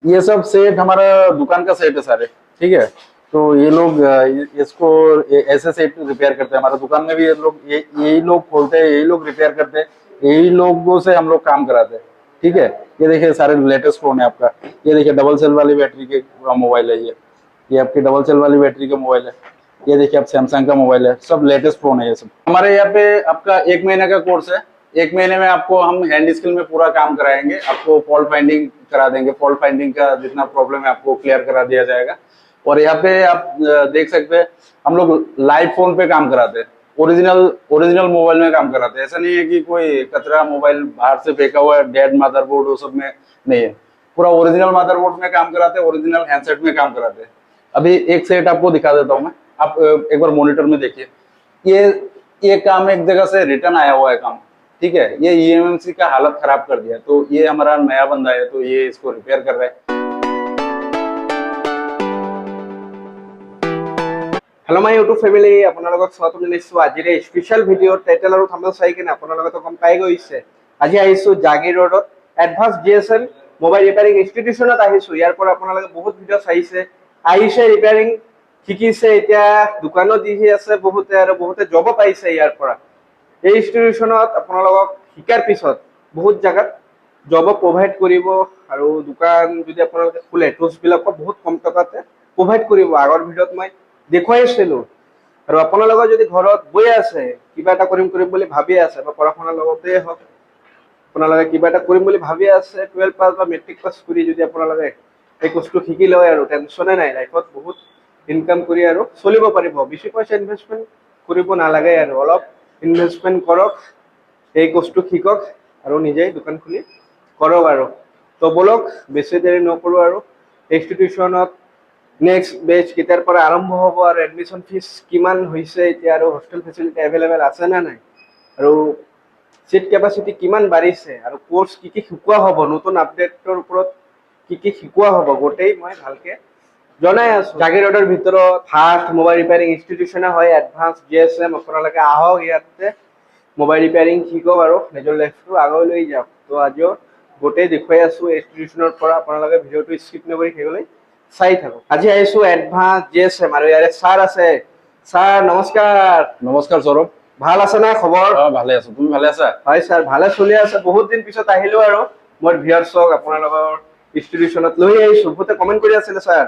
ये सब सेट हमारा दुकान का सेट है सारे। ठीक है, तो ये लोग इसको ऐसे सेट रिपेयर करते हैं। हमारे दुकान में भी ये लोग यही लोग खोलते हैं, यही लोग रिपेयर करते हैं, यही लोगों से हम लोग काम कराते हैं। ठीक है, ये देखिए सारे लेटेस्ट फोन है आपका। ये देखिए डबल सेल वाली बैटरी के मोबाइल है ये आपकी डबल सेल वाली बैटरी का मोबाइल है। ये देखिए आप सैमसंग का मोबाइल है, सब लेटेस्ट फोन है ये सब। हमारे यहाँ पे आपका 1 महीने का कोर्स है। 1 महीने में आपको हम हैंड स्किल में पूरा काम कराएंगे। आपको फॉल्ट फाइंडिंग करा देंगे, फॉल्ट फाइंडिंग का जितना प्रॉब्लम है आपको क्लियर करा दिया जाएगा। और यहाँ पे आप देख सकते हैं हम लोग लाइव फोन पे काम कराते हैं, ओरिजिनल ओरिजिनल मोबाइल में काम कराते हैं। ऐसा नहीं है कि कोई कचरा मोबाइल बाहर से फेंका हुआ है, डेड मदरबोर्ड वो सब में नहीं है। पूरा ओरिजिनल मदरबोर्ड में काम कराते हैं, ओरिजिनल हैंडसेट में काम कराते हैं। अभी एक सेट आपको दिखा देता हूँ मैं, आप एक बार मॉनिटर में देखिए। ये ये काम एक जगह से रिटर्न आया हुआ है काम। ठीक है, ये ईएमएमसी का हालत खराब कर दिया, तो ये हमारा नया बंदा है, तो ये इसको रिपेयर कर रहा है। हेलो माय यूट्यूब फैमिली, আপোনালোকক স্বাগতম জনাইছো আজিৰ এই স্পেশাল ভিডিঅ' টাইটেল আৰু থাম্বনেল চাই কিনে আপোনালোকে গম পাই গৈছে। আজি আহিছো জাগিৰ ৰোডত এডভান্স জিএসএম মোবাইল ৰিপেয়াৰিং ইনষ্টিটিউচনত আহিছো। ইয়াৰ পৰা আপোনালোকে বহুত ভিডিঅ' চাইছে, আহিছে ৰিপেয়াৰিং শিকিছে, এতিয়া দোকানত দি আছে বহুতে আৰু বহুতে জব পাইছে। ইয়াৰ পৰা এই ইনষ্টিটিউচনত আপোনালোকক শিকাৰ পিছত বহুত জায়গাত জব প্ৰভাইড কৰিব আৰু দোকান যদি আপোনালোকে খোলে টুলছবিলাকো বহুত কম টকাতে প্ৰভাইড কৰিব। আগৰ ভিডিঅ'ত মই দেখুৱাইছিলো। আৰু আপোনালোকৰ যদি ঘৰত বৈ আছে কিবা এটা কৰিম বুলি ভাবি আছে বা পঢ়া শুনাৰ লগতে হওক আপোনালোকে কিবা এটা কৰিম বুলি ভাবি আছে, 12 পাছ বা মেট্ৰিক পাছ কৰি যদি আপোনালোকে এই কোৰ্সটো শিকি লয় আৰু টেনচনে নাই, লাইফত বহুত ইনকাম কৰি আৰু চলিব পাৰিব। বেছি পইচা ইনভেষ্টমেন্ট কৰিব নালাগে আৰু অলপ ইনভেষ্টমেন্ট কৰক, এই কোৰ্সটো শিকক আৰু নিজেই দোকান খুলি কৰক। আৰু তো বলক বেছি দেৰি নকৰো আৰু ইনষ্টিটিউচনত নেক্সট বেচ কেতিয়াৰ পৰা আৰম্ভ হ'ব আৰু এডমিশ্যন ফিজ কিমান হৈছে, এতিয়া আৰু হোষ্টেল ফেচিলিটি এভেইলেবল আছে নে নাই, আৰু সিট কেপাচিটি কিমান বাঢ়িছে, আৰু কোৰ্স কি কি শিকোৱা হ'ব, নতুন আপডেটৰ ওপৰত কি কি শিকোৱা হ'ব, গোটেই মই ভালকে জনাই আছো। জাগিৰ ৰোডৰ ভিতৰত ফাৰ্ষ্ট মোবাইল ৰিপেয়াৰিং ইনষ্টিটিউচন হয় এডভান্স জিএসএম। আপোনালোকে আহক, ইয়াতে মোবাইল ৰিপেয়াৰিং শিকক আৰু নিজৰ লাইফটো আগুৱাই লৈ যাওক। তো আজিও গোটেই দেখুৱাই আছো ইনষ্টিটিউচনৰ পৰা, আপোনালোকে ভিডিঅ'টো স্কিপ নকৰি শেষলৈ চাই থাকক। আজি আহিছো এডভান্স জিএসএম আৰু ইয়াৰে স্যাৰ আছে। স্যাৰ নমস্কাৰ। নমস্কাৰ সৌৰভ, ভাল আছে না খবৰ? ভালে আছো, তুমি ভালে আছা? হয় স্যার, ভালে চলি আছে। বহুত দিন পিছত আহিলো আৰু মই ভিউয়াৰ্সক আপোনালোকৰ ইনষ্টিটিউচনত লৈ আহিছো। বহুতে কমেন্ট কৰি আছিলে স্যাৰ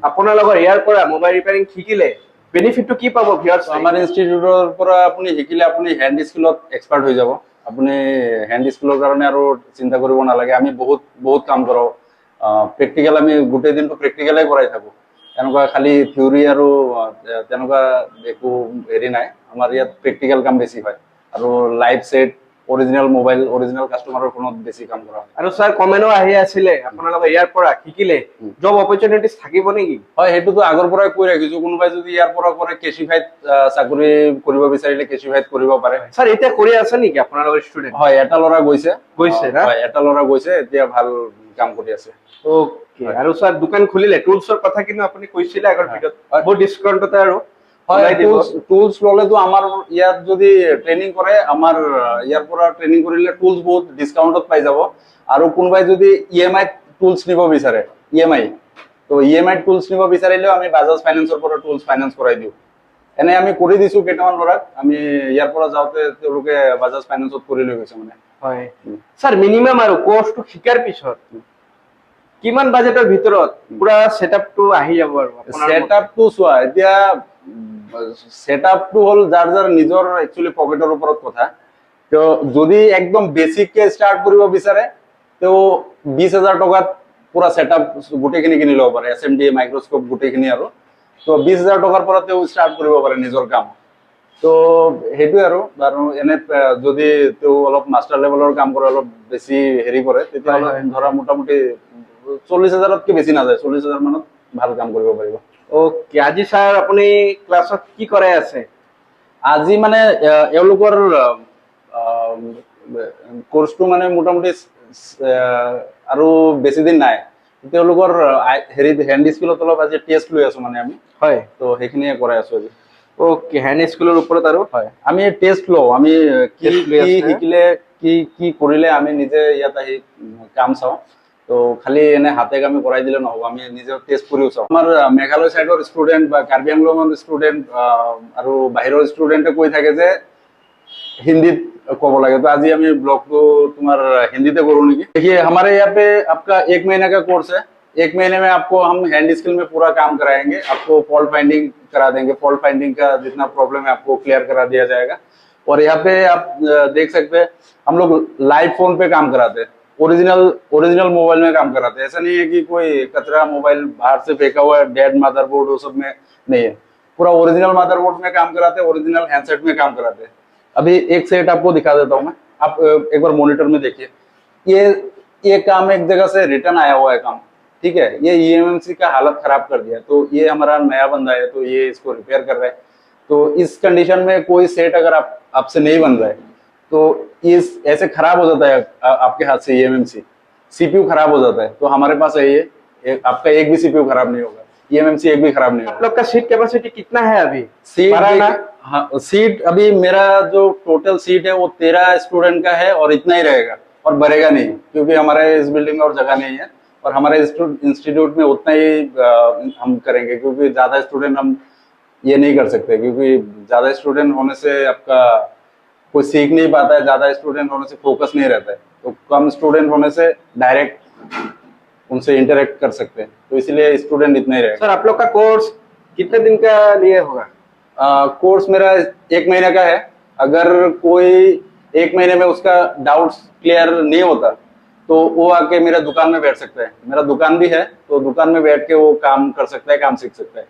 আপোনালোকৰ ইয়াৰ পৰা মোবাইল ৰিপেয়াৰিং শিকিলে বেনিফিটটো কি পাব ভিউয়াৰ্স? আমাৰ ইনষ্টিটিউটৰ পৰা আপুনি শিকিলে আপুনি হেণ্ড স্কিলত এক্সপাৰ্ট হৈ যাব। আপুনি হেণ্ড স্কিলৰ কাৰণে আৰু চিন্তা কৰিব নালাগে। আমি বহুত বহুত কাম কৰাও, প্ৰেক্টিকেল আমি গোটেই দিনটো প্ৰেক্টিকেলে কৰাই থাকো। এনেকুৱা খালি থিয়ৰী আৰু তেনেকুৱা একো হেৰি নাই। আমাৰ ইয়াত প্ৰেক্টিকেল কাম বেছি হয় আৰু live set original mobile original কাস্টমাৰৰ ফোনত বেছি কাম কৰা হয়। আৰু স্যাৰ কমেন্টও আহি আছিলে আপোনালোকে ইয়াৰ পৰা শিকিলে জব অপৰচুনিটিজ থাকিব নেকি? হয়, সেইটোতো আগৰ পৰাই কৈ ৰাখিছো। কোনোবাই যদি ইয়াৰ পৰা কৰে কেচিফাইড চাকৰি কৰিব বিচাৰিলে কেচিফাইড কৰিব পাৰে। স্যাৰ এতিয়া কৰি আছে নেকি আপোনালোকৰ ষ্টুডেন্ট? হয়, এটা ল'ৰা গৈছে না? হয়, এটা ল'ৰা গৈছে, এতিয়া ভাল কাম কৰি আছে। ওকে। আৰু স্যাৰ দোকান খুলিলে টুলছৰ কথা কিন্তু আপুনি কৈছিলে আগৰ ভিডিঅ'ত, বহুত ডিসকাউন্টতে আৰু হয়, টুলস ললেতো আমাৰ ইয়াত যদি ট্ৰেনিং কৰে, আমাৰ ইয়াৰ পৰা ট্ৰেনিং কৰিলে টুলস বহুত ডিসকাউন্টত পাই যাব। আৰু কোনোবাই যদি ইএমআই টুলস নিব বিচাৰে, ইএমআই তো ইএমআই টুলস নিব বিচাৰিলেও আমি বাজাজ ফাইনেন্সৰ পৰা টুলস ফাইনেন্স কৰাই দিওঁ। এনে আমি কৰি দিছো কেইটামান ল'ৰাক, আমি ইয়াৰ পৰা যাওঁতে তেওঁলোকে বাজাজ ফাইনেন্সত কৰি লৈ গৈছে মানে। হয় স্যার, মিনিমাম আৰু কোৰ্সটো শিকাৰ পিছত কিমান বাজেটৰ ভিতৰত পুৰা সেটআপটো আহি যাব? আৰু সেটআপটো চোৱা, এতিয়া সেটআপটো হ'ল যাৰ যাৰ নিজৰ একচুয়ালি পকেটৰ ওপৰত কথা। তো যদি একদম বেসিককে স্টার্ট কৰিব বিচাৰে তো 20,000 টকাত পুৰা সেটআপ গোটেইখিনি কিনি ল'ব পাৰে, এছএমডি মাইক্ৰোস্কোপ গোটেইখিনি। আৰু তো 20,000 টকাৰ পৰা তেওঁ স্টাৰ্ট কৰিব পাৰে নিজৰ কাম। তো সেইটোৱে আৰু এনে যদি তেওঁ অলপ মাষ্টাৰ লেভেলৰ কাম কৰে, অলপ বেছি হেৰি কৰে, তেতিয়াহ'লে ধৰা মোটামুটি 40,000তকৈ বেছি নাযায়, 40,000 মানত ভাল কাম কৰিব পাৰিব। ওকে। আজি স্যার আপুনি ক্লাছত কি কৰাই আছে? আজি মানে এওঁলোকৰ কোৰ্সটো মানে মোটামুটি আৰু বেছি দিন নাই। তেওঁলোকৰ হেৰি হেণ্ড স্কিলত অলপ আজি টেষ্ট লৈ আছো মানে আমি। হয়, তো সেইখিনিয়ে কৰাই আছো আজি। ওকে। হ্যান্ড স্কুলৰ ওপৰত আৰু হয়, আমি টেষ্ট লওঁ, আমি কি শিকিলে কি কি কৰিলে আমি নিজে ইয়াত আহি কাম চাওঁ। তো খালি এনে হাতে কামে কৰাই দিলে নহ'ব, আমি নিজে টেষ্ট কৰিও চাওঁ। আমাৰ মেঘালয় চাইডৰ ষ্টুডেণ্ট বা কাৰ্বি আংলঙৰ ষ্টুডেণ্ট আৰু বাহিৰৰ ষ্টুডেণ্টে কৈ থাকে যে हिंदी को बोला गया, तो आज ही हमें ब्लॉग को तुम्हारा हिंदी से करूँ नहीं। देखिए हमारे यहाँ पे आपका 1 महीने का कोर्स है। 1 महीने में आपको हम हैंड स्किल में पूरा काम कराएंगे, आपको फॉल्ट फाइंडिंग करा देंगे, फॉल्ट फाइंडिंग का जितना प्रॉब्लम है आपको क्लियर करा दिया जाएगा। और यहाँ पे आप देख सकते हैं हम लोग लाइव फोन पे काम कराते हैं, ओरिजिनल मोबाइल में काम कराते हैं। ऐसा नहीं है कि कोई कचरा मोबाइल बाहर से फेंका हुआ है, डेड मदरबोर्ड वो सब में नहीं है, पूरा ओरिजिनल मदरबोर्ड में काम कराते हैं, ओरिजिनल हैंडसेट में काम कराते हैं। अभी एक सेट आपको दिखा देता हूं मैं, आप एक बार मॉनिटर में देखिए। ये काम एक जगह से रिटर्न आया हुआ है काम, ठीक है। ये ईएमएमसी का हालत खराब कर दिया, तो ये हमारा नया बंदा है, तो ये इसको रिपेयर कर रहा है। तो इस कंडीशन में कोई सेट अगर आपसे नहीं बन रहा है तो इस ऐसे खराब हो जाता है आपके हाथ से ईएमएमसी, सीपीयू खराब हो जाता है। तो हमारे पास है ये आपका एक भी सीपीयू खराब नहीं होगा, ईएमएमसी एक भी खराब नहीं होगा। आप लोग का सीट कैपेसिटी कितना है अभी? हाँ, सीट अभी मेरा जो टोटल सीट है वो 13 स्टूडेंट का है और इतना ही रहेगा और बढ़ेगा नहीं, क्योंकि हमारे इस बिल्डिंग में और जगह नहीं है और हमारे इंस्टीट्यूट में उतना ही हम करेंगे, क्योंकि ज्यादा स्टूडेंट हम ये नहीं कर सकते, क्योंकि ज्यादा स्टूडेंट होने से आपका कोई सीख नहीं पाता है, ज्यादा स्टूडेंट होने से फोकस नहीं रहता है। तो कम स्टूडेंट होने से डायरेक्ट उनसे इंटरेक्ट कर सकते हैं, तो इसलिए स्टूडेंट इतना ही रहेगा। सर आप लोग का कोर्स कितने दिन का लिए होगा? कोर्स मेरा 1 महीने का है। अगर कोई 1 महीने में उसका डाउट्स क्लियर नहीं होता तो वो आके मेरा दुकान में बैठ सकता है, मेरा दुकान भी है, तो दुकान में बैठ के वो काम कर सकता है, काम सीख सकता है।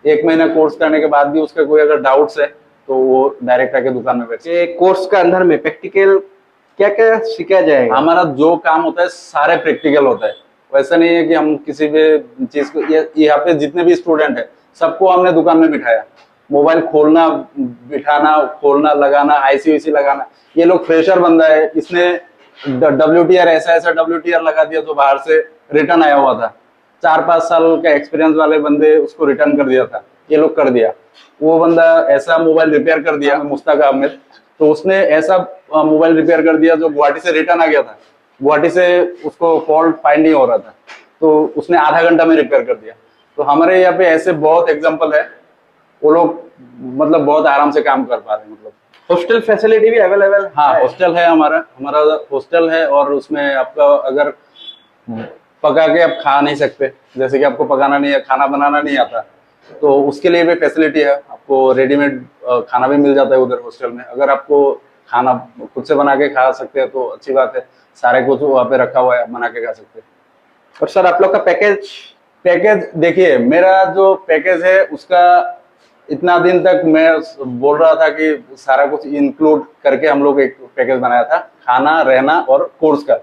1 महीना कोर्स करने के बाद भी उसका कोई अगर डाउट्स है तो वो डायरेक्ट आके दुकान में बैठ सकता है। ये कोर्स का अंदर में प्रैक्टिकल क्या क्या सिखाया जाएगा? हमारा जो काम होता है सारे प्रैक्टिकल होता है, वैसा नहीं है कि हम किसी भी चीज को, यहाँ पे जितने भी स्टूडेंट है सबको हमने दुकान में बिठाया, मोबाइल खोलना, बिठाना, खोलना, लगाना, आईसी लगाना। ये लोग फ्रेशर बंदा है, इसने WTR ऐसा WTR लगा दिया तो बाहर से रिटर्न आया हुआ था। 4-5 साल का एक्सपीरियंस वाले बंदे उसको रिटर्न कर दिया था, ये लोग कर दिया। वो बंदा ऐसा मोबाइल रिपेयर कर दिया, मुश्ताक अहमद, तो उसने ऐसा मोबाइल रिपेयर कर दिया जो गुवाहाटी से रिटर्न आ गया था, गुवाहाटी से उसको फॉल्ट फाइंड नहीं हो रहा था, तो उसने आधा घंटा में रिपेयर कर दिया। तो हमारे यहाँ पे ऐसे बहुत एग्जाम्पल है, वो लोग मतलब बहुत आराम से काम कर पा रहे हैं। मतलब हॉस्टल फैसिलिटी भी अवेलेबल? हाँ, हॉस्टल है, हमारा हॉस्टल है, और उसमें आपका अगर पका के आप खा नहीं सकते, जैसे कि आपको पकाना नहीं है, खाना बनाना नहीं आता, तो उसके लिए भी फैसिलिटी है। आपको रेडीमेड खाना भी मिल जाता है उधर हॉस्टल में। अगर आपको खाना खुद से बना के खा सकते हैं तो अच्छी बात है, सारे कुछ वहाँ पे रखा हुआ है, बना के खा सकते हैं। और सर आप लोग का पैकेज देखिए, मेरा जो पैकेज है उसका इतना दिन तक मैं बोल रहा था कि सारा कुछ इंक्लूड करके हम लोग एक पैकेज बनाया था, खाना, रहना और कोर्स का।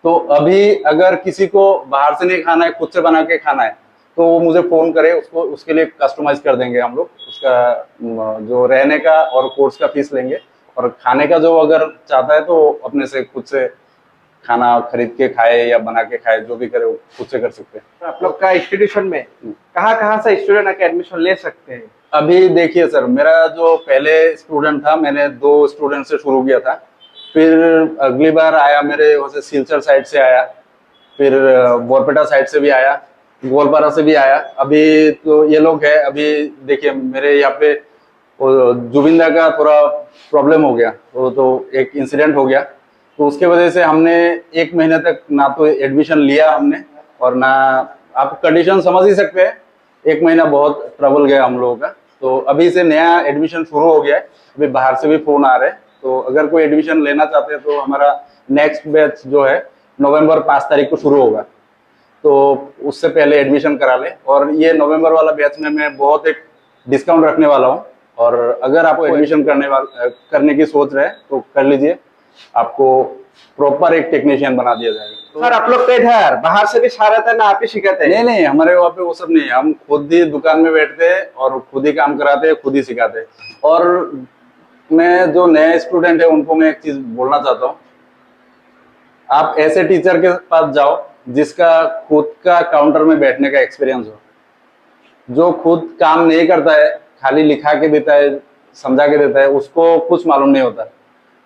तो अभी अगर किसी को बाहर से नहीं खाना है, खुद से बना के खाना है, तो वो मुझे फोन करे, उसको उसके लिए कस्टमाइज कर देंगे हम लोग। उसका जो रहने का और कोर्स का फीस लेंगे, और खाने का जो अगर चाहता है तो अपने से खुद से खाना खरीद के खाए या बना के खाए, जो भी करे वो खुद से कर सकते हैं। आप लोग का इंस्टीट्यूशन में कहाँ से स्टूडेंट आके एडमिशन ले सकते हैं? अभी देखिए सर, मेरा जो पहले स्टूडेंट था, मैंने 2 स्टूडेंट से शुरू किया था, फिर अगली बार आया मेरे वहाँ से सिलचर साइड से आया, फिर बोरपेटा साइड से भी आया, गोलपारा से भी आया। अभी तो ये लोग है। अभी देखिए मेरे यहाँ पे जुबिंदा का थोड़ा प्रॉब्लम हो गया, तो एक इंसिडेंट हो गया, तो उसके वजह से हमने 1 महीने तक ना तो एडमिशन लिया हमने, और ना, आप कंडीशन समझ ही सकते हैं, 1 महीना बहुत ट्रबल गया हम लोगों का। तो अभी से नया एडमिशन शुरू हो गया है, अभी बाहर से भी फोन आ रहे हैं, तो अगर कोई एडमिशन लेना चाहते हैं तो हमारा नेक्स्ट बैच जो है नवंबर 5 तारीख को शुरू होगा, तो उससे पहले एडमिशन करा ले। और ये नवंबर वाला बैच में मैं बहुत एक डिस्काउंट रखने वाला हूँ, और अगर आपको एडमिशन करने की सोच रहे हैं तो कर लीजिए, आपको प्रॉपर एक टेक्नीशियन बना दिया जाएगा। तो सर आप लोग का इधर बाहर से भी सारा था ना, आप ही सिखाते हैं? नहीं, हमारे वहाँ पे वो सब नहीं है, हम खुद ही दुकान में बैठते हैं और खुद ही काम कराते हैं, खुद ही सिखाते हैं। और मैं जो नए स्टूडेंट है उनको मैं एक चीज बोलना चाहता हूँ, आप ऐसे टीचर के पास जाओ जिसका खुद का काउंटर में बैठने का एक्सपीरियंस हो। जो खुद काम नहीं करता है, खाली लिखा के देता है, समझा के देता है, उसको कुछ मालूम नहीं होता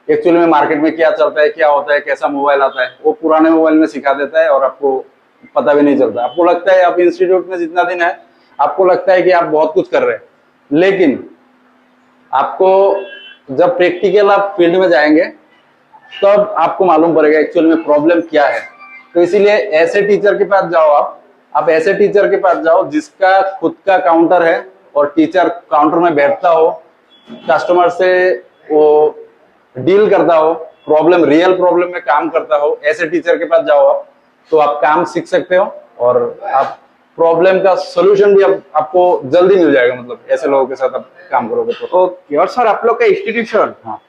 एक्चुअली में मार्केट में क्या चलता है, क्या होता है, कैसा मोबाइल आता है, वो पुराने मोबाइल में सिखा देता है और आपको पता भी नहीं चलता। आपको लगता है आप इंस्टीट्यूट में जितना दिन है आपको लगता है कि आप बहुत कुछ कर रहे हैं, लेकिन आपको जब प्रैक्टिकल आप फील्ड में जाएंगे तब आपको मालूम पड़ेगा एक्चुअल में प्रॉब्लम क्या है। तो इसीलिए ऐसे टीचर के पास जाओ, आप ऐसे टीचर के पास जाओ जिसका खुद का काउंटर है और टीचर काउंटर में बैठता हो, कस्टमर से वो डील करता हो, प्रॉब्लम रियल प्रॉब्लम में काम करता हो। ऐसे टीचर के पास जाओ आप, तो आप काम सीख सकते हो और आप प्रॉब्लम का सोल्यूशन भी आपको जल्दी मिल जाएगा। मतलब ऐसे लोगों के साथ आप काम करोगे तो। ओके। और सर आप लोग का इंस्टीट्यूशन हाँ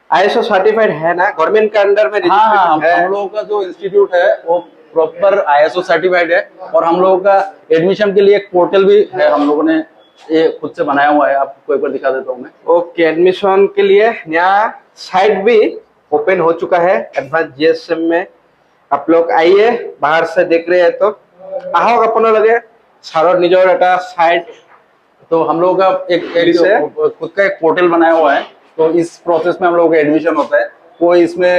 आईएसओ सर्टिफाइड है ना, गवर्नमेंट के अंडर में हाँ हाँ, रजिस्ट्रेशन है? हम लोगों का जो इंस्टीट्यूट है वो प्रॉपर आईएसओ सर्टिफाइड है और हम लोगों का एडमिशन के लिए एक पोर्टल भी है, हम लोगों ने ये खुद से बनाया हुआ है। आपको एक बार दिखा देता हूँ मैं। ओके, एडमिशन के लिए नया साइट भी ओपन हो चुका है एडवांस जीएसएम में। आप लोग आइए, बाहर से देख रहे हैं तो आहक अपन लगे सारो निजर एटा साइट। तो हम लोगों का एक खुद का एक पोर्टल बनाया हुआ है, तो इस प्रोसेस में हम लोगों का एडमिशन होता है। कोई इसमें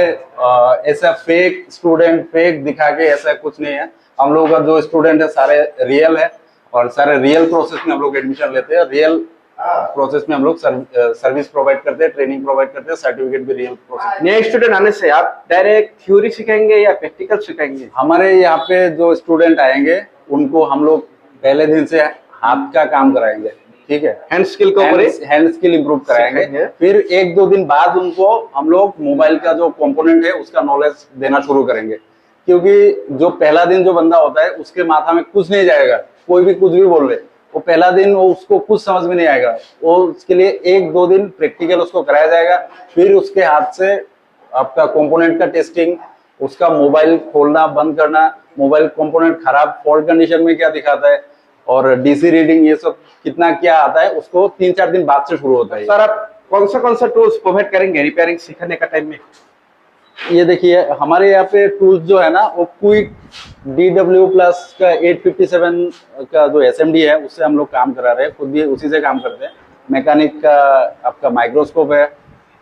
ऐसा फेक स्टूडेंट फेक दिखा के ऐसा कुछ नहीं है। हम लोगों का जो स्टूडेंट है सारे रियल है और सारे रियल प्रोसेस में हम लोग एडमिशन लेते हैं। रियल प्रोसेस में हम लोग सर्विस प्रोवाइड करते हैं, ट्रेनिंग प्रोवाइड करते हैं, सर्टिफिकेट भी रियल प्रोसेस। नए स्टूडेंट आने से आप डायरेक्ट थ्योरी सिखाएंगे या प्रैक्टिकल सिखाएंगे? हमारे यहाँ पे जो स्टूडेंट आएंगे उनको हम लोग पहले दिन से हाथ का काम कराएंगे, ठीक है, हैंड स्किल को हैंड स्किल इंप्रूव कराएंगे। फिर 1-2 दिन बाद उनको हम लोग मोबाइल का जो कंपोनेंट है उसका नॉलेज देना शुरू करेंगे, क्योंकि जो पहला दिन जो बंदा होता है उसके माथा में कुछ नहीं जाएगा, कोई भी कुछ भी बोल रहे, वो पहला दिन वो उसको कुछ समझ में नहीं आएगा। वो उसके लिए 1-2 दिन प्रैक्टिकल उसको कराया जाएगा। फिर उसके हाथ से आपका कंपोनेंट का टेस्टिंग, उसका मोबाइल खोलना बंद करना, मोबाइल कंपोनेंट खराब फॉल्ट कंडीशन में क्या दिखाता है और डीसी रीडिंग, ये सब कितना क्या आता है, उसको 3-4 दिन बाद से शुरू होता है। सर आप कौन सा टूल्स प्रोवाइड करेंगे रिपेयरिंग सिखाने का टाइम में? ये देखिए हमारे यहाँ पे टूल्स जो है ना वो क्विक DW प्लस का 857 का जो SMD है उससे हम लोग काम करा रहे हैं, खुद भी उसी से काम करते हैं। मैकेनिक का आपका माइक्रोस्कोप है,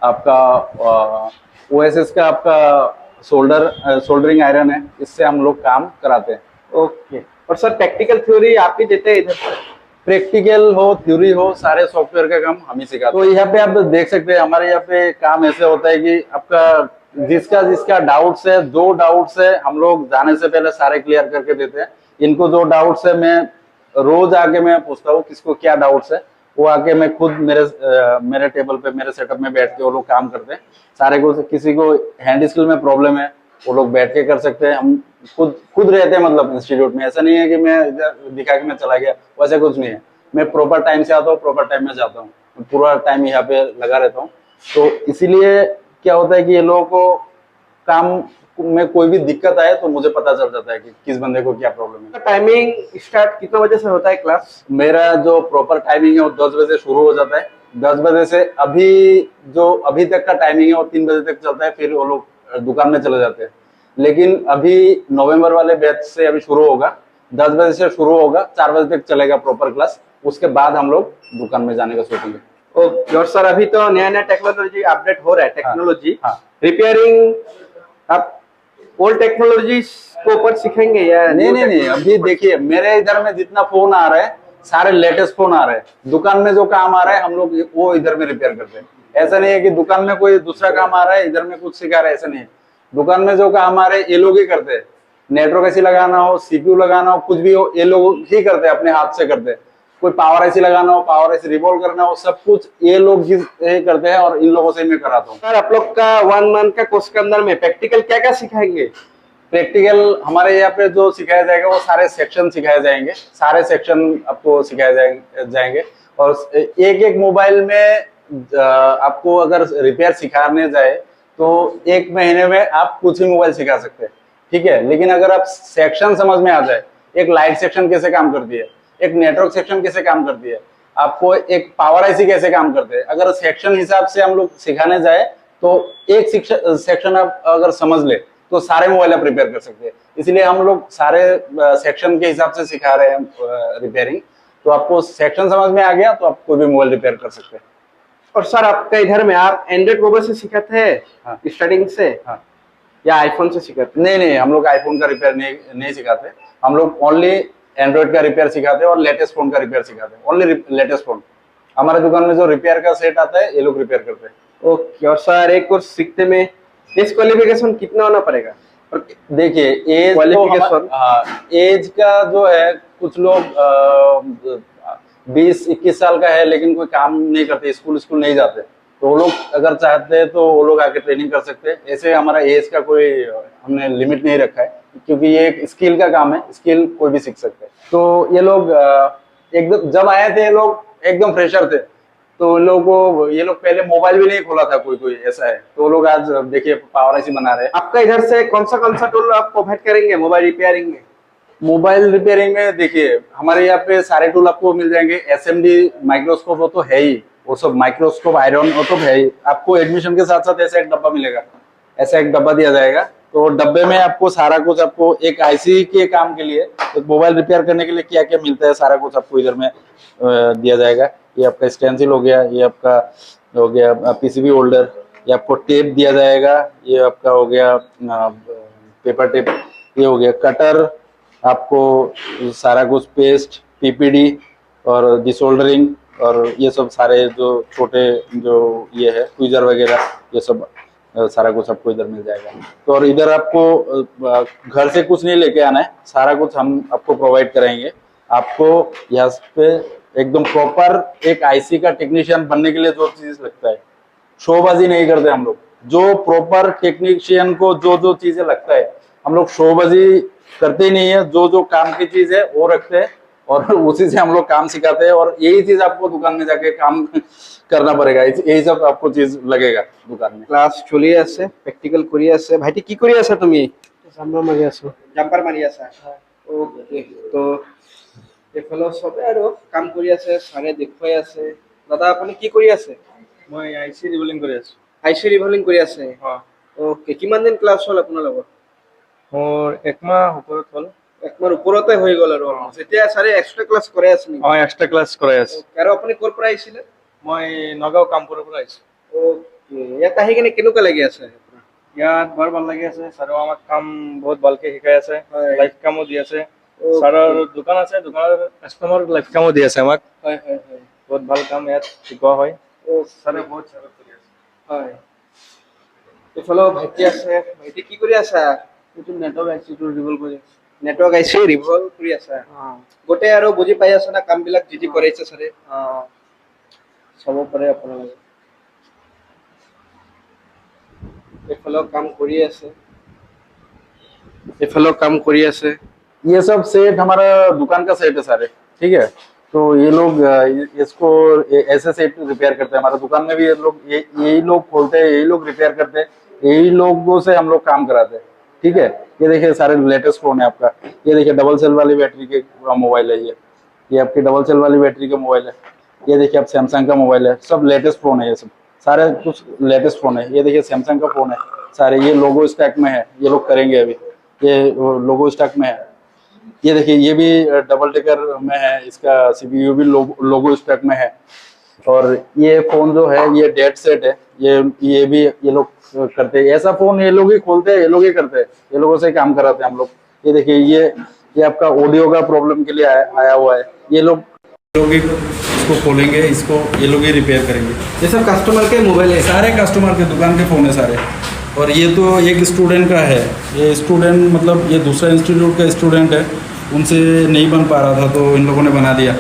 आपका OSS का आपका सोल्डरिंग आयरन है, इससे हम लोग काम कराते हैं। ओके। और सर प्रैक्टिकल थ्योरी आप ही देते हैं इधर पर? प्रैक्टिकल हो थ्योरी हो सारे सॉफ्टवेयर का काम हम ही सिखाते हैं। तो यहाँ पे आप देख सकते हैं हमारे यहाँ पे काम ऐसे होता है कि आपका जिसका डाउट्स है, जो डाउट्स है हम लोग जाने से पहले सारे क्लियर करके देते हैं। इनको जो डाउट्स है मैं रोज आके मैं पूछता हूँ किसको क्या डाउट्स है, वो आके मैं खुद मेरे टेबल पे मेरे सेटअप में बैठ के वो लोग काम करते हैं। सारे को किसी को हैंड स्किल में प्रॉब्लम है वो लोग बैठ के कर सकते हैं। हम खुद रहते हैं मतलब इंस्टीट्यूट में, ऐसा नहीं है कि मैं इधर दिखा के मैं चला गया, वैसे कुछ नहीं है। मैं प्रॉपर टाइम से आता हूँ, प्रॉपर टाइम में जाता हूँ, पूरा टाइम यहाँ पे लगा रहता हूँ। तो इसीलिए क्या होता है कि ये लोगों को काम में कोई भी दिक्कत आए तो मुझे पता चल जाता है कि किस बंदे को क्या प्रॉब्लम है। टाइमिंग स्टार्ट कितने बजे से होता है क्लास? मेरा जो प्रॉपर टाइमिंग है वो 10 बजे शुरू हो जाता है। 10 बजे से अभी तक का टाइमिंग है वो 3 बजे तक चलता है, फिर वो लोग दुकान में चले जाते हैं। लेकिन अभी नवंबर वाले बैच से अभी शुरू होगा, 10 बजे से शुरू होगा, 4 बजे तक चलेगा प्रॉपर क्लास। उसके बाद हम लोग दुकान में जाने का सोचेंगे। ओके। और सर अभी तो नया टेक्नोलॉजी अपडेट हो रहा है, टेक्नोलॉजी हाँ। रिपेयरिंग आप ओल्ड टेक्नोलॉजी को ऊपर सीखेंगे या नहीं, अभी देखिए मेरे इधर में जितना फोन आ रहा है सारे लेटेस्ट फोन आ रहे हैं। दुकान में जो काम आ रहा है हम लोग वो इधर में रिपेयर करते हैं। ऐसा नहीं है कि दुकान में कोई दूसरा काम आ रहा है इधर में कुछ सिखा रहा है, ऐसा नहीं है। दुकान में जो काम आ रहे हैं ये लोग ही करते हैं। नेटवर्क ऐसी लगाना हो, CPU लगाना हो, कुछ भी हो, ये लोग ही करते हैं, अपने हाथ से करते हैं। कोई पावर ऐसी लगाना हो, पावर ऐसी रिवॉल्व करना हो, सब कुछ ये लोग ही करते हैं और इन लोगों से मैं कराता हूँ। सर आप लोग का 1 मंथ का कोर्स के अंदर में प्रैक्टिकल क्या क्या सिखाएंगे? प्रैक्टिकल हमारे यहाँ पे जो सिखाया जाएगा वो सारे सेक्शन सिखाए जाएंगे, सारे सेक्शन आपको सिखाए जाएंगे। और एक मोबाइल में आपको अगर रिपेयर सिखाने जाए तो 1 महीने में आप कुछ ही मोबाइल सिखा सकते हैं, ठीक है। लेकिन अगर आप सेक्शन समझ में आ जाए, एक लाइट सेक्शन कैसे काम करती है, एक नेटवर्क सेक्शन कैसे काम करती है, आपको एक पावर आईसी कैसे काम करते हैं, अगर सेक्शन हिसाब से हम लोग सिखाने जाए तो एक सेक्शन आप अगर समझ ले तो सारे मोबाइल आप रिपेयर कर सकते हैं। इसलिए हम लोग सारे सेक्शन के हिसाब से सिखा रहे हैं रिपेयरिंग। तो आपको सेक्शन समझ में आ गया तो आप कोई भी मोबाइल रिपेयर कर सकते हैं। और सर आपका इधर में आप एंड्रॉइड मोबाइल से सिखाते हैं? हाँ। स्टार्टिंग से? हाँ। या आईफोन से सिखाते? नहीं, हम लोग आईफोन का रिपेयर नहीं सिखाते। हम लोग ओनली एंड्रॉइड का रिपेयर सिखाते हैं और लेटेस्ट फोन का रिपेयर सिखाते हैं, ओनली लेटेस्ट फोन। हमारे दुकान में जो रिपेयर का सेट आता है ये लोग रिपेयर करते हैं। ओके। और सर एक कोर्स सीखते में इस क्वालिफिकेशन कितना होना पड़ेगा? और देखिए एज Qualification? एज का जो है कुछ लोग 20-21 साल का है लेकिन कोई काम नहीं करते, स्कूल नहीं जाते, तो वो लोग अगर चाहते हैं तो वो लोग आके ट्रेनिंग कर सकते हैं। ऐसे हमारा एज का कोई हमने लिमिट नहीं रखा है, क्योंकि ये एक स्किल का काम है, स्किल कोई भी सीख सकते हैं। तो ये लोग एकदम जब आए थे ये लोग एकदम फ्रेशर थे, तो ये लोग पहले मोबाइल भी नहीं खोला था, कोई ऐसा है, तो वो लोग आज देखिए पावर आईसी बना रहे हैं। आपका इधर से कौन सा टूल आप प्रोवाइड करेंगे मोबाइल रिपेयरिंग में? मोबाइल रिपेयरिंग में देखिए हमारे यहाँ पे सारे टूल आपको मिल जाएंगे। एसएमडी माइक्रोस्कोप वो तो है ही, वो सब माइक्रोस्कोप आयरन वो तो है ही। आपको एडमिशन के साथ साथ ऐसा एक डब्बा मिलेगा, ऐसा एक डब्बा दिया जाएगा, तो डब्बे में आपको सारा कुछ, आपको एक आईसी के काम के लिए, एक मोबाइल रिपेयर करने के लिए क्या क्या मिलता है सारा कुछ आपको इधर में दिया जाएगा। ये आपका स्टेंसिल हो गया, ये आपका हो गया पीसीबी होल्डर, ये आपको टेप दिया जाएगा, ये आपका हो गया पेपर टेप, ये हो गया कटर, आपको सारा कुछ पेस्ट, पीपीडी और डिसोल्डरिंग और ये सब सारे जो छोटे जो ये है ट्वीजर वगैरह, ये सब सारा कुछ आपको इधर मिल जाएगा। तो और इधर आपको घर से कुछ नहीं लेके आना है, सारा कुछ हम आपको प्रोवाइड कराएंगे। आपको यहाँ पे एकदम प्रॉपर एक आईसी का टेक्नीशियन बनने के लिए जो चीज लगता है, शोबाजी नहीं करते हम लोग। जो प्रॉपर टेक्नीशियन को जो जो चीजें लगता है, हम लोग शोबाजी करते ही नहीं है। जो जो काम की चीज है वो रखते हैं और उसी से हम लोग काम सिखाते हैं, और यही चीज आपको दुकान में जाके काम करना पड़ेगा, यही सब आपको चीज लगेगा दुकान में। ক্লাস চলি আছে, প্র্যাকটিক্যাল কৰি আছে। ভাইটি কি কৰি আছা তুমি? জাম্পাৰ মাৰি আছো। জাম্পাৰ মাৰি আছা? ওকে। তো এইফালে সবে আৰু কাম কৰি আছে, ছাৰে দেখুৱাই আছে। দাদা আপুনি কি কৰি আছে? মই আইচি ৰিবলিং কৰি আছো। আইচি ৰিভলিং কৰি আছে? ওকে। কিমান দিন ক্লাছ হ'ল আপোনাৰ লগত? মোৰ একমাহ ওপৰত হ'ল। একমাহ ওপৰতে হৈ গ'ল আৰু অলমোষ্ট। এতিয়া ছাৰে এক্সট্ৰা ক্লাছ কৰাই আছে নেকি? এক্সট্ৰা ক্লাছ কৰাই আছো। আৰু আপুনি ক'ৰ পৰা আহিছিলে? মই নগাঁও কামপুৰৰ পৰা আহিছো। ওকে। ইয়াত আহি কিনে কেনেকুৱা লাগি আছে? ইয়াত বৰ ভাল লাগি আছে, ছাৰেও আমাক কাম বহুত ভালকে শিকাই আছে, হয়। লাইফ কামো দি আছে। Okay. ছাৰৰ দোকান আছে, দোকানৰ কাষ্টমাৰ লাইফ কামো দি আছে আমাক। হয় হয় হয়। বহুত ভাল কাম ইয়াত শিকোৱা হয়। Okay. ছাৰে বহুত ছাপৰ্ট কৰি আছে। হয়। এইফালেও ভাইটি আছে। ভাইটি কি কৰি আছা? এইটো নেটৱৰ্ক আইচিটো ৰিভল কৰি আছে। নেটৱৰ্ক আইচি ৰিভল কৰি আছা? গোটেই আৰু বুজি পাই আছা না কামবিলাক যি যি কৰাইছে ছাৰে? চাব পাৰে আপোনালোকে। এইফালেও কাম কৰি আছে, এইফালেও কাম কৰি আছে। ये सब सेट हमारा दुकान का सेट है सारे, ठीक है। तो ये लोग इसको ऐसे सेट रिपेयर करते हैं। हमारे दुकान में भी ये लोग यही लोग खोलते हैं, यही लोग रिपेयर करते हैं, यही लोगों से हम लोग काम कराते हैं, ठीक है। ये देखिए सारे लेटेस्ट फोन है आपका। ये देखिए डबल सेल वाली बैटरी के मोबाइल है, ये आपकी डबल सेल वाली बैटरी का मोबाइल है। ये देखिए आप सैमसंग का मोबाइल है, सब लेटेस्ट फोन है, ये सब सारे कुछ लेटेस्ट फोन है। ये देखिए सैमसंग का फोन है सारे, ये लोगो स्टॉक में है, ये लोग करेंगे अभी, ये लोगो स्टॉक में है। ये देखिए ये भी डबल टेकर में है, इसका सीपीयू भी लोगो स्टॉक में है। और ये फोन जो है ये डेड सेट है, ये भी ये लोग करते हैं। ऐसा फोन ये लोग ही खोलते हैं, ये लोग ही करते हैं, ये लोगों से ही काम कराते हैं हम लोग। ये देखिए ये आपका ऑडियो का प्रॉब्लम के लिए आया हुआ है, ये लोग ही इसको खोलेंगे, इसको ये लोग ही रिपेयर करेंगे। ये सब कस्टमर के मोबाइल है? सारे कस्टमर के दुकान के फोन है सारे। और ये तो एक स्टूडेंट का है, ये स्टूडेंट मतलब ये दूसरा इंस्टीट्यूट का स्टूडेंट है, उनसे नहीं बन पा रहा था तो इन लोगों ने बना दिया,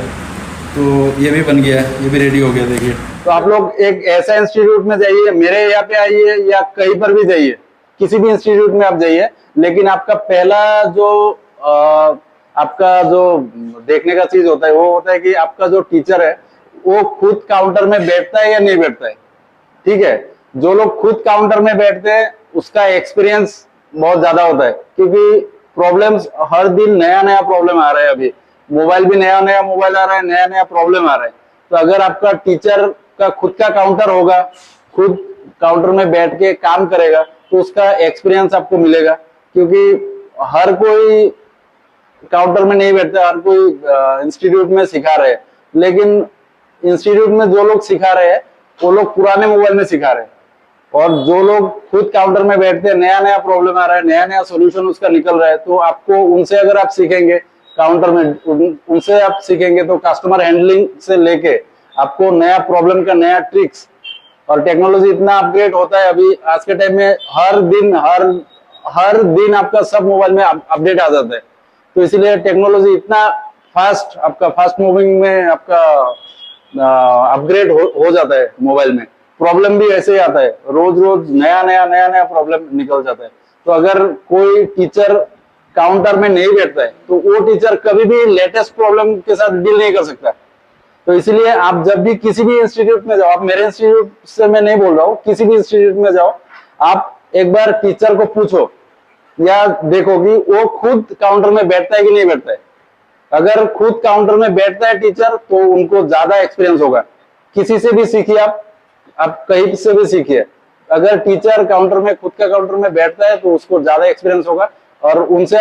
तो ये भी बन गया, ये भी रेडी हो गया। देखिए तो आप लोग एक ऐसा इंस्टीट्यूट में जाइए, मेरे यहाँ पे आइए या कहीं पर भी जाइए, किसी भी इंस्टीट्यूट में आप जाइए, लेकिन आपका पहला जो आपका जो देखने का चीज होता है वो होता है कि आपका जो टीचर है वो खुद काउंटर में बैठता है या नहीं बैठता है, ठीक है। जो लोग खुद काउंटर में बैठते हैं उसका एक्सपीरियंस बहुत ज्यादा होता है, क्योंकि प्रॉब्लम्स हर दिन नया नया प्रॉब्लम आ रहा है। अभी मोबाइल भी नया नया मोबाइल आ रहा है, नया नया प्रॉब्लम आ रहा है। तो अगर आपका टीचर का खुद का काउंटर होगा, खुद काउंटर में बैठ के काम करेगा, तो उसका एक्सपीरियंस आपको मिलेगा। क्योंकि हर कोई काउंटर में नहीं बैठता, हर कोई इंस्टीट्यूट में सिखा रहे हैं, लेकिन इंस्टीट्यूट में जो लोग सिखा रहे हैं वो लोग पुराने मोबाइल में सिखा रहे हैं, और जो लोग खुद काउंटर में बैठते हैं, नया नया प्रॉब्लम आ रहा है, नया नया सोल्यूशन उसका निकल रहा है, तो आपको उनसे अगर आप सीखेंगे काउंटर में, उनसे आप सीखेंगे तो कस्टमर हैंडलिंग से लेके आपको नया प्रॉब्लम का नया ट्रिक्स, और टेक्नोलॉजी इतना अपग्रेड होता है अभी आज के टाइम में, हर दिन आपका सब मोबाइल में अपडेट आ जाता है। तो इसलिए टेक्नोलॉजी इतना फास्ट, आपका फास्ट मूविंग में आपका अपग्रेड हो जाता है मोबाइल में। प्रॉब्लम भी ऐसे ही आता है, रोज रोज नया प्रॉब्लम निकल जाता है। तो अगर कोई टीचर काउंटर में नहीं बैठता है तो वो टीचर कभी भी लेटेस्ट प्रॉब्लम के साथ डील नहीं कर सकता। तो इसलिए आप जब भी किसी भी इंस्टीट्यूट में जाओ, आप मेरे इंस्टीट्यूट से मैं नहीं बोल रहा हूँ, किसी भी इंस्टीट्यूट में जाओ, आप एक बार टीचर को पूछो या देखो कि वो खुद काउंटर में बैठता है कि नहीं बैठता है। अगर खुद काउंटर में बैठता है टीचर तो उनको ज्यादा एक्सपीरियंस होगा। किसी से भी सीखिए, आप कहीं से भी सीखिए, अगर टीचर काउंटर में, खुद का काउंटर में बैठता है तो उसको ज्यादा एक्सपीरियंस होगा, और उनसे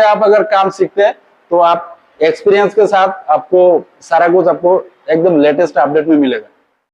आप अगर काम सीखते हैं तो आप एक्सपीरियंस के साथ आपको सारा कुछ आपको एकदम लेटेस्ट अपडेट में मिलेगा।